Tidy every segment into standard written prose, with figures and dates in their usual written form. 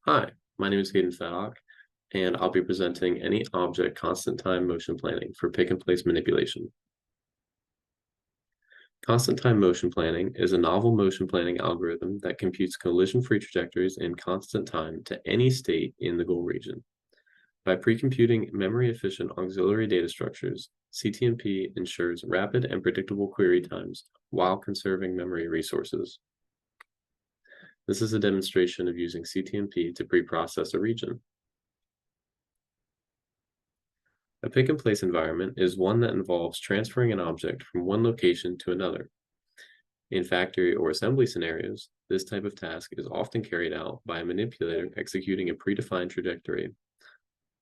Hi, my name is Hayden Feddock, and I'll be presenting any object constant time motion planning for pick and place manipulation. Constant time motion planning is a novel motion planning algorithm that computes collision-free trajectories in constant time to any state in the goal region. By pre-computing memory-efficient auxiliary data structures, CTMP ensures rapid and predictable query times while conserving memory resources. This is a demonstration of using CTMP to pre-process a region. A pick-and-place environment is one that involves transferring an object from one location to another. In factory or assembly scenarios, this type of task is often carried out by a manipulator executing a predefined trajectory.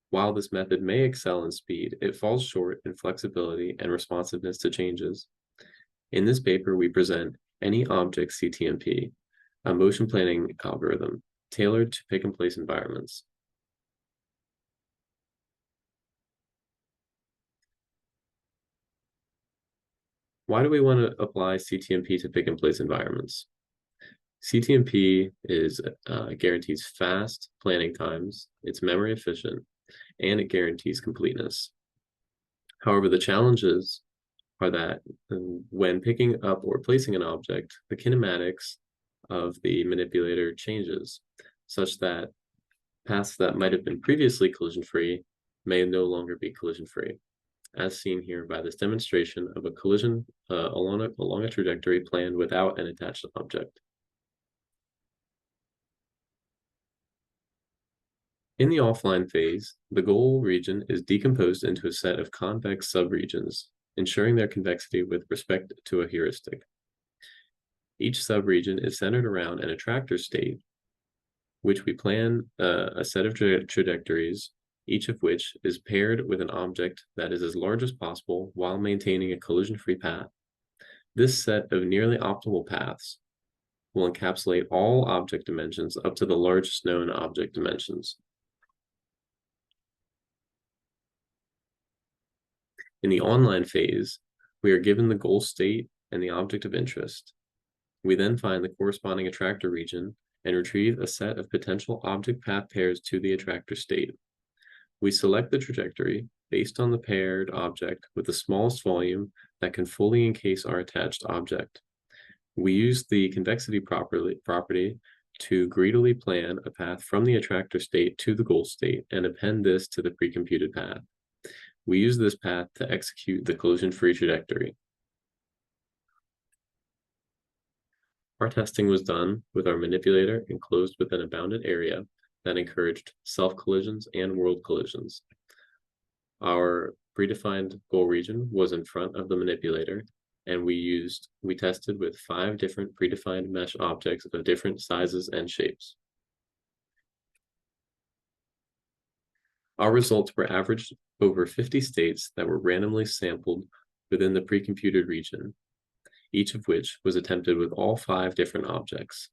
While this method may excel in speed, it falls short in flexibility and responsiveness to changes. In this paper, we present any object CTMP, a motion planning algorithm tailored to pick-and-place environments. Why do we want to apply CTMP to pick-and-place environments? CTMP guarantees fast planning times, it's memory efficient, and it guarantees completeness. However, the challenges are that when picking up or placing an object, the kinematics of the manipulator changes, such that paths that might have been previously collision-free may no longer be collision-free, as seen here by this demonstration of a collision along a trajectory planned without an attached object. In the offline phase, the goal region is decomposed into a set of convex subregions, ensuring their convexity with respect to a heuristic. Each subregion is centered around an attractor state, which we plan a set of trajectories, each of which is paired with an object that is as large as possible while maintaining a collision-free path. This set of nearly optimal paths will encapsulate all object dimensions up to the largest known object dimensions. In the online phase, we are given the goal state and the object of interest. We then find the corresponding attractor region and retrieve a set of potential object path pairs to the attractor state. We select the trajectory based on the paired object with the smallest volume that can fully encase our attached object. We use the convexity property to greedily plan a path from the attractor state to the goal state and append this to the pre-computed path. We use this path to execute the collision-free trajectory. Our testing was done with our manipulator enclosed within a bounded area that encouraged self-collisions and world collisions. Our predefined goal region was in front of the manipulator, and we tested with 5 different predefined mesh objects of different sizes and shapes. Our results were averaged over 50 states that were randomly sampled within the pre-computed region, each of which was attempted with all 5 different objects.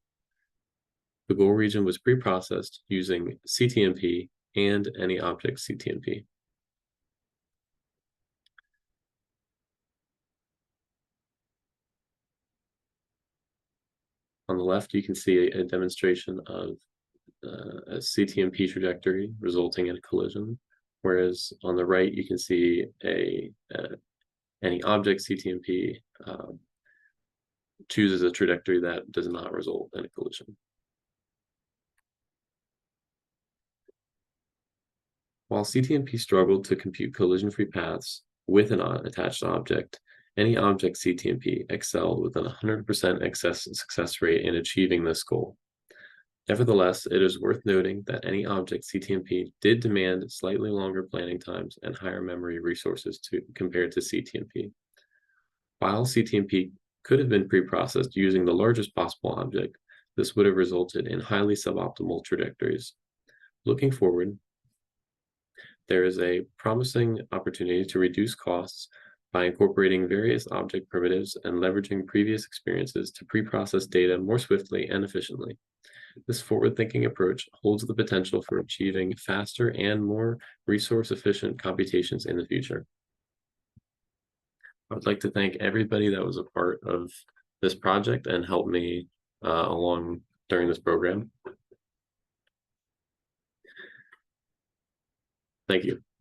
The goal region was pre-processed using CTMP and any object CTMP. On the left, you can see a demonstration of a CTMP trajectory resulting in a collision, whereas on the right, you can see any object CTMP chooses a trajectory that does not result in a collision. While CTMP struggled to compute collision-free paths with an attached object, any object CTMP excelled with a 100% success rate in achieving this goal. Nevertheless, it is worth noting that any object CTMP did demand slightly longer planning times and higher memory resources compared to CTMP. While CTMP could have been pre-processed using the largest possible object, this would have resulted in highly suboptimal trajectories. Looking forward, there is a promising opportunity to reduce costs by incorporating various object primitives and leveraging previous experiences to pre-process data more swiftly and efficiently. This forward-thinking approach holds the potential for achieving faster and more resource-efficient computations in the future. I would like to thank everybody that was a part of this project and helped me along during this program. Thank you.